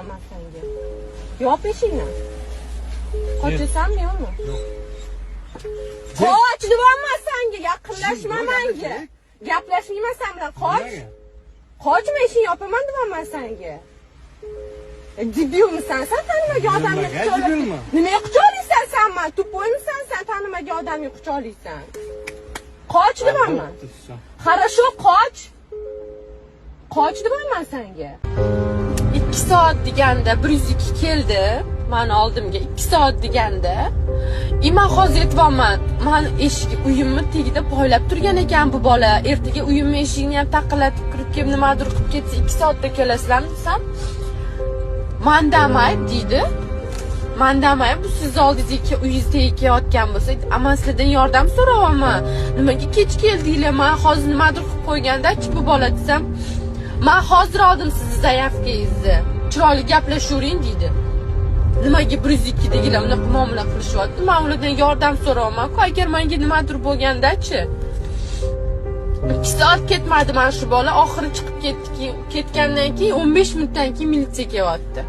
Men senga. Yop eshikni. Qochasanmi yo'qmi? Yo'q. Qoch deyapman senga, yaqinlashma menga. Gaplashmayman sen bilan, qoch. Qochma, eshikni yopaman deyapman senga. Debilmisan sen tanimagan odamni quchoqlaysan? Nimaga quchoqlaysan sen men? Tupoymisan sen tanimagan odamni quchoqlaysan? Qoch deyapman. Хорошо, qoch. Qoch deyapman senga. 2 soat deganda 102 keldi. Men oldimga 2 soat deganda men hozir aytyapman, men eshik uyimni tagida poylab turgan ekan bu bola. Ertaga uyimni eshigini ham taqillatib kirib kelib nimadir qilib ketsa 2 soatda kelasizlarmi desam, mandamay deydi. Mandamay bu siz oldingizga uyingiz tagiga kelayotgan bo'lsa, men sizlardan yordam so'rayapman. Nimaga kech keldinglar? Men hozir nimadir qilib qo'yganda-chi bu bola desam, men hozir oldim sizni zayavkangizni. Chiroyli gaplashavering deydi. Nimaga 102 degilar unaqa muomala qilishyapti? Men ulardan yordam so'rayapman-ku, agar menga nimadir bo'lganda-chi. 2 soat ketmadi mana shu bola, oxiri chiqib ketdi. Ketgandan keyin 15 minutdan keyin militsiya kelyapti.